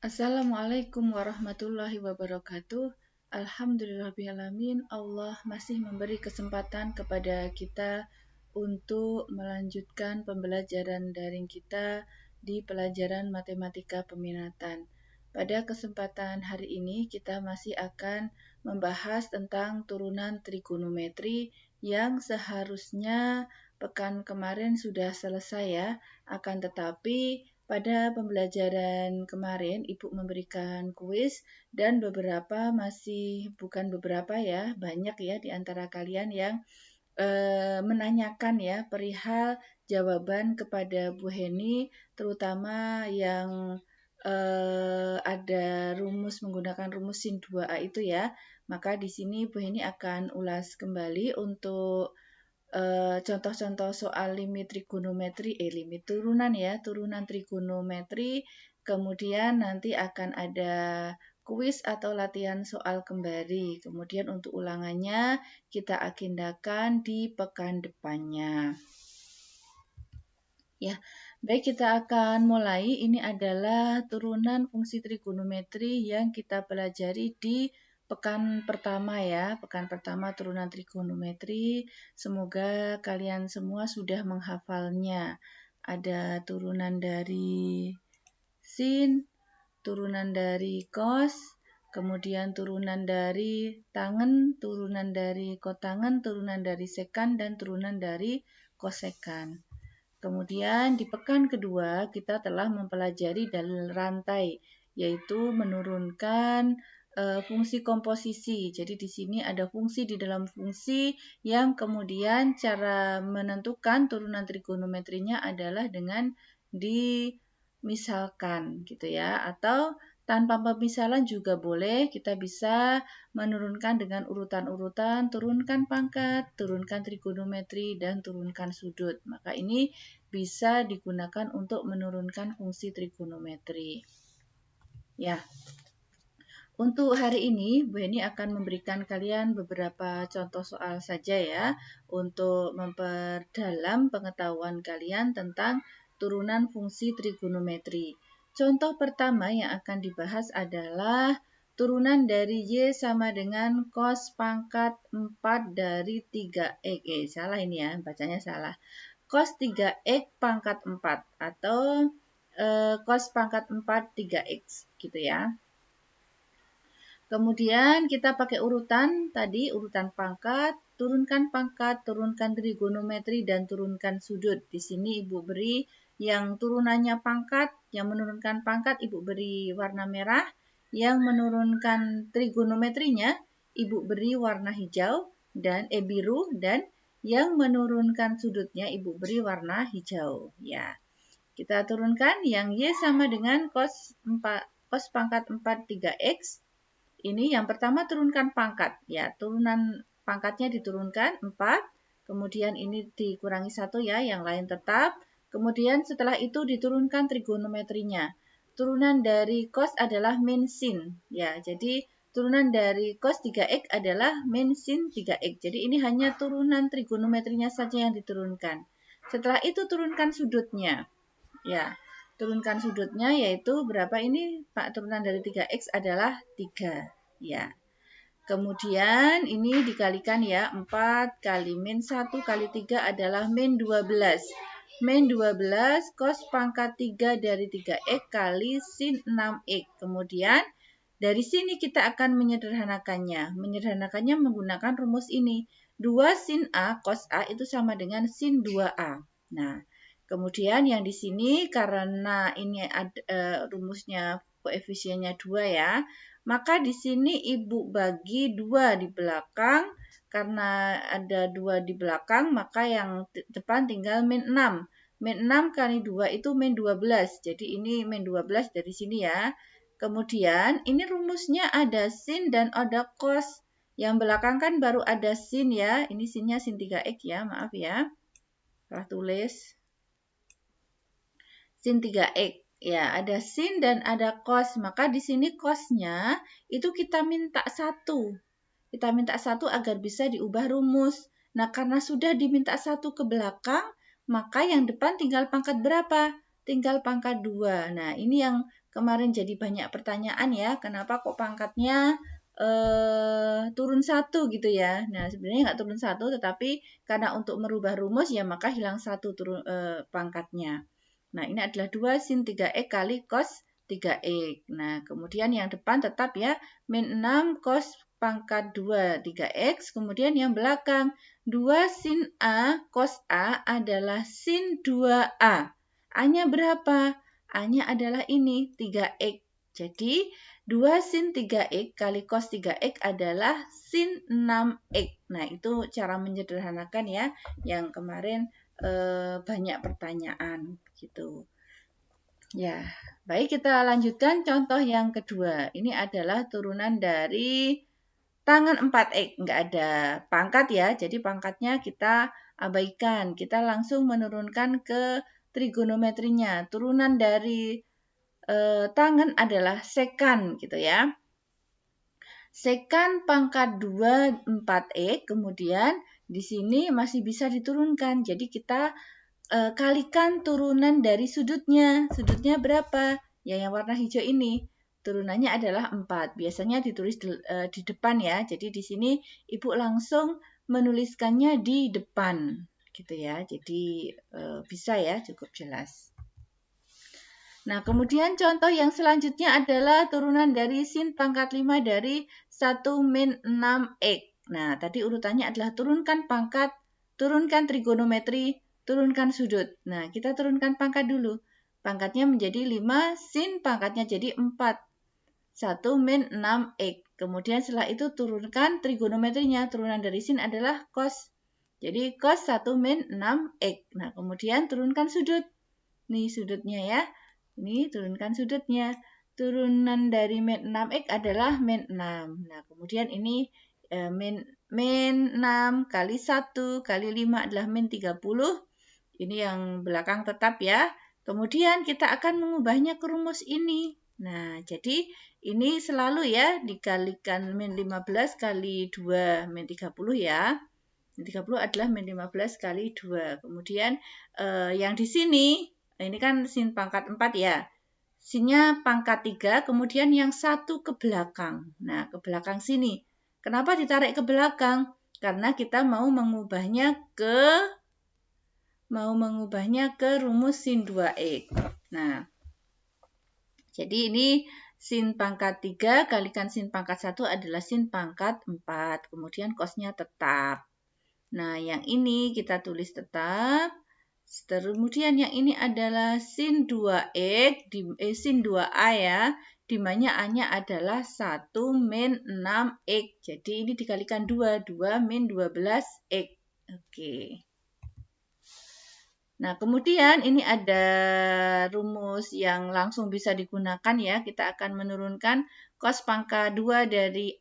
Assalamualaikum warahmatullahi wabarakatuh. Alhamdulillahirrahmanirrahim. Allah masih memberi kesempatan kepada kita untuk melanjutkan pembelajaran daring kita di pelajaran matematika peminatan. Pada kesempatan hari ini kita masih akan membahas tentang turunan trigonometri yang seharusnya pekan kemarin sudah selesai ya. Akan tetapi pada pembelajaran kemarin, Ibu memberikan kuis dan banyak ya di antara kalian yang menanyakan ya perihal jawaban kepada Bu Heni, terutama yang ada menggunakan rumus sin 2A itu ya. Maka di sini Bu Heni akan ulas kembali untuk contoh-contoh soal limit trigonometri, turunan trigonometri, kemudian nanti akan ada kuis atau latihan soal kembali. Kemudian untuk ulangannya kita agendakan di pekan depannya. Ya, baik kita akan mulai. Ini adalah turunan fungsi trigonometri yang kita pelajari di pekan pertama ya, pekan pertama turunan trigonometri. Semoga kalian semua sudah menghafalnya. Ada turunan dari sin, turunan dari cos, kemudian turunan dari tangen, turunan dari kotangen, turunan dari sekan, dan turunan dari kosekan. Kemudian di pekan kedua kita telah mempelajari dalil rantai, yaitu menurunkan fungsi komposisi. Jadi di sini ada fungsi di dalam fungsi yang kemudian cara menentukan turunan trigonometrinya adalah dengan dimisalkan gitu ya, atau tanpa pemisalan juga boleh, kita bisa menurunkan dengan urutan-urutan, turunkan pangkat, turunkan trigonometri, dan turunkan sudut. Maka ini bisa digunakan untuk menurunkan fungsi trigonometri. Ya, untuk hari ini Bu Heni akan memberikan kalian beberapa contoh soal saja ya, untuk memperdalam pengetahuan kalian tentang turunan fungsi trigonometri. Contoh pertama yang akan dibahas adalah turunan dari Y sama dengan cos pangkat 4 dari 3X. Salah ini ya, bacanya salah. Cos 3X pangkat 4 atau cos pangkat 4 3X gitu ya. Kemudian kita pakai urutan tadi, urutan pangkat, turunkan trigonometri, dan turunkan sudut. Di sini Ibu beri yang turunannya pangkat, yang menurunkan pangkat Ibu beri warna merah, yang menurunkan trigonometrinya Ibu beri warna hijau dan biru, dan yang menurunkan sudutnya Ibu beri warna hijau. Ya, kita turunkan yang Y sama dengan cos pangkat 4 3X. Ini yang pertama turunkan pangkat. Ya, turunan pangkatnya diturunkan 4. Kemudian ini dikurangi 1 ya, yang lain tetap. Kemudian setelah itu diturunkan trigonometrinya. Turunan dari cos adalah min sin. Ya, jadi turunan dari cos 3X adalah min sin 3X. Jadi ini hanya turunan trigonometrinya saja yang diturunkan. Setelah itu turunkan sudutnya. Ya, turunkan sudutnya yaitu berapa ini? Pak, turunan dari 3X adalah 3. Ya. Kemudian ini dikalikan ya, 4 kali min 1 kali 3 adalah min 12. Min 12 cos pangkat 3 dari 3X kali sin 6X. Kemudian dari sini kita akan menyederhanakannya. Menyederhanakannya menggunakan rumus ini. 2 sin A cos A itu sama dengan sin 2A. Nah, kemudian yang di sini karena ini rumusnya koefisiennya 2 ya, maka di sini Ibu bagi 2 di belakang. Karena ada 2 di belakang, maka yang depan tinggal min 6. Min 6 kali 2 itu min 12. Jadi ini min 12 dari sini ya. Kemudian ini rumusnya ada sin dan ada cos. Yang belakang kan baru ada sin ya. Ini sinnya sin 3X ya, maaf ya. Salah tulis. Sin 3X. Ya, ada sin dan ada cos. Maka di sini cosnya itu kita minta 1. Kita minta 1 agar bisa diubah rumus. Nah, karena sudah diminta 1 ke belakang, maka yang depan tinggal pangkat berapa? Tinggal pangkat 2. Nah, ini yang kemarin jadi banyak pertanyaan ya, kenapa kok pangkatnya turun 1 gitu ya. Nah, sebenarnya nggak turun 1, tetapi karena untuk merubah rumus ya maka hilang 1 pangkatnya. Nah, ini adalah 2 sin 3x kali cos 3x. Nah, kemudian yang depan tetap ya, min 6 cos pangkat 2 3x. Kemudian yang belakang, 2 sin A cos A adalah sin 2A. A-nya berapa? A-nya adalah ini, 3x. Jadi, 2 sin 3x kali cos 3x adalah sin 6x. Nah, itu cara menyederhanakan ya, yang kemarin banyak pertanyaan gitu. Ya, baik kita lanjutkan contoh yang kedua. Ini adalah turunan dari tangan 4x, nggak ada pangkat ya, jadi pangkatnya kita abaikan. Kita langsung menurunkan ke trigonometrinya. Turunan dari tangan adalah sekan gitu ya. Sekan pangkat 2 4x, kemudian di sini masih bisa diturunkan. Jadi kita kalikan turunan dari sudutnya. Sudutnya berapa? Ya, yang warna hijau ini. Turunannya adalah 4. Biasanya ditulis di depan ya. Jadi di sini Ibu langsung menuliskannya di depan gitu ya. Jadi bisa ya, cukup jelas. Nah, kemudian contoh yang selanjutnya adalah turunan dari sin pangkat 5 dari 1 min 6x. Nah, tadi urutannya adalah turunkan pangkat, turunkan trigonometri, turunkan sudut. Nah, kita turunkan pangkat dulu. Pangkatnya menjadi 5, sin pangkatnya jadi 4. 1 min 6x. Kemudian setelah itu turunkan trigonometrinya. Turunan dari sin adalah cos. Jadi cos 1 min 6x. Nah, kemudian turunkan sudut. Nih sudutnya ya. Ini turunkan sudutnya. Turunan dari min 6x adalah min 6. Nah, kemudian ini min 6 kali 1 kali 5 adalah min 30. Ini yang belakang tetap ya. Kemudian kita akan mengubahnya ke rumus ini. Nah, jadi ini selalu ya dikalikan min 15 kali 2 min 30 ya. Min 30 adalah min 15 kali 2. Kemudian yang di sini, ini kan sin pangkat 4 ya. Sinnya pangkat 3, kemudian yang satu ke belakang. Nah, ke belakang sini. Kenapa ditarik ke belakang? Karena kita mau mengubahnya ke rumus sin 2x. Nah, jadi ini sin pangkat 3 kalikan sin pangkat 1 adalah sin pangkat 4. Kemudian cosnya tetap. Nah, yang ini kita tulis tetap. Kemudian yang ini adalah sin 2x, sin 2a ya, di mana A-nya adalah 1 min 6x. Jadi ini dikalikan 2, 2 min 12x. Oke. Nah, kemudian ini ada rumus yang langsung bisa digunakan ya. Kita akan menurunkan cos pangkat 2 dari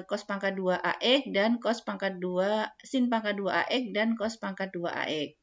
cos pangkat 2ax dan cos pangkat 2 sin pangkat 2ax dan cos pangkat 2ax.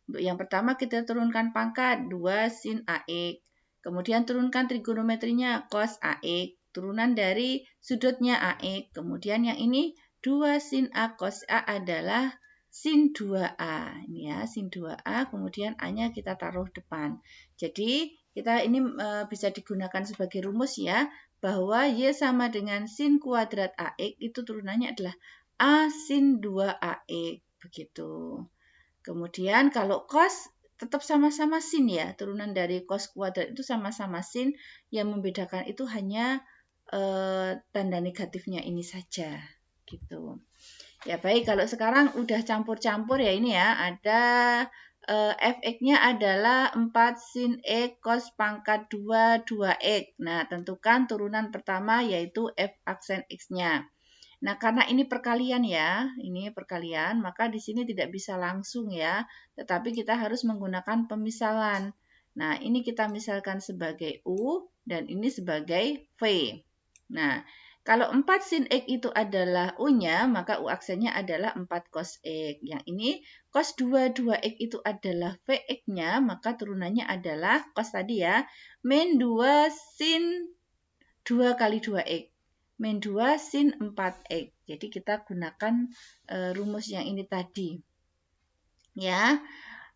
Untuk yang pertama kita turunkan pangkat 2 sin ax. Kemudian turunkan trigonometrinya cos ax. Turunan dari sudutnya ax. Kemudian yang ini 2 sin a cos a adalah sin 2a. Ini ya, sin 2a, kemudian a-nya kita taruh depan. Jadi, kita ini bisa digunakan sebagai rumus ya, bahwa y sama dengan sin kuadrat ax, itu turunannya adalah a sin 2ax. Begitu. Kemudian kalau cos tetap sama-sama sin ya, turunan dari cos kuadrat itu sama-sama sin, yang membedakan itu hanya tanda negatifnya ini saja. Gitu. Ya baik, kalau sekarang udah campur-campur ya ini ya, ada fx-nya adalah 4 sin x cos pangkat 2 2x. Nah, tentukan turunan pertama yaitu f aksen x-nya. Nah, karena ini perkalian ya, ini perkalian, maka di sini tidak bisa langsung ya, tetapi kita harus menggunakan pemisalan. Nah, ini kita misalkan sebagai U dan ini sebagai V. Nah, kalau 4 sin X itu adalah U-nya, maka U aksennya adalah 4 cos X. Yang ini cos 2 2X itu adalah Vx-nya, maka turunannya adalah cos tadi ya, min 2 sin 2 kali 2X. Min 2 sin 4X. Jadi kita gunakan rumus yang ini tadi. Ya.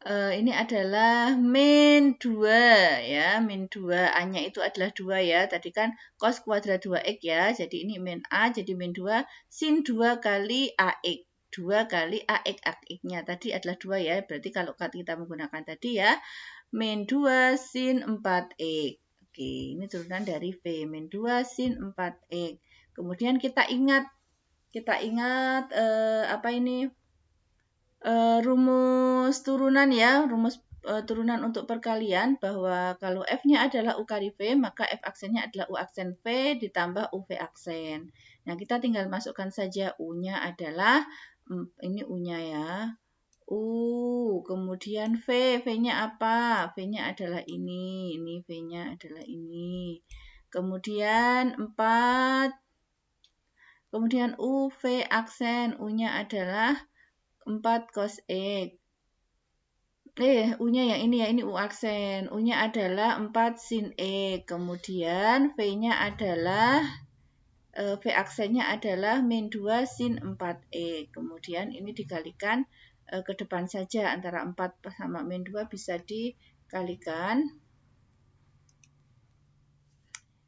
Ini adalah min 2 ya, min 2. A-nya itu adalah 2 ya. Tadi kan cos kuadrat 2x ya. Jadi ini min A jadi min 2 sin 2 kali AX. 2 kali AX, AX-nya tadi adalah 2 ya. Berarti kalau kita menggunakan tadi ya, min 2 sin 4x. Oke, ini turunan dari V. Min 2 sin 4x. Kemudian kita ingat apa ini? Rumus turunan ya, rumus turunan untuk perkalian bahwa kalau F-nya adalah U kali V, maka F aksennya adalah U aksen V ditambah UV aksen. Nah, kita tinggal masukkan saja U-nya adalah, ini U-nya ya, U, kemudian V, V-nya apa? V-nya adalah ini V-nya adalah ini. Kemudian 4, kemudian UV aksen, U-nya adalah 4 cos X. U-nya yang ini ya, ini U aksen. U-nya adalah 4 sin X. Kemudian V-nya adalah, V aksennya adalah min 2 sin 4X. Kemudian ini dikalikan ke depan saja. Antara 4 sama min 2 bisa dikalikan.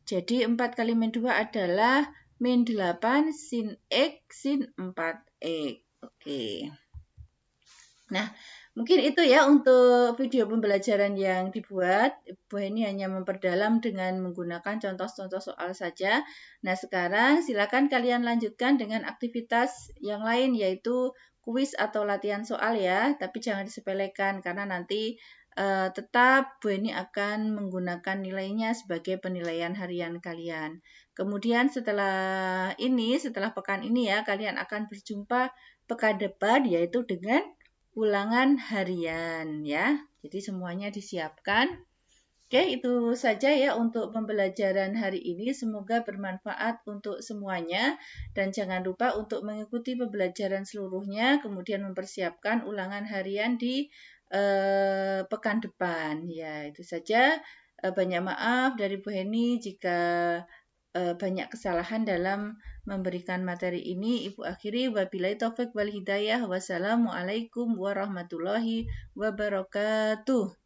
Jadi 4 kali min 2 adalah min 8 sin X sin 4X. Oke. Nah, mungkin itu ya untuk video pembelajaran yang dibuat. Ibu Heni hanya memperdalam dengan menggunakan contoh-contoh soal saja. Nah, sekarang silakan kalian lanjutkan dengan aktivitas yang lain yaitu kuis atau latihan soal ya. Tapi jangan disepelekan karena nanti tetap Bu Heni akan menggunakan nilainya sebagai penilaian harian kalian. Kemudian setelah pekan ini ya, kalian akan berjumpa pekan depan yaitu dengan ulangan harian ya. Jadi semuanya disiapkan. Oke, itu saja ya untuk pembelajaran hari ini. Semoga bermanfaat untuk semuanya dan jangan lupa untuk mengikuti pembelajaran seluruhnya kemudian mempersiapkan ulangan harian di pekan depan. Ya, itu saja. Banyak maaf dari Bu Heni jika banyak kesalahan dalam memberikan materi ini. Ibu akhiri, wabillahi taufik wal hidayah. Wassalamualaikum warahmatullahi wabarakatuh.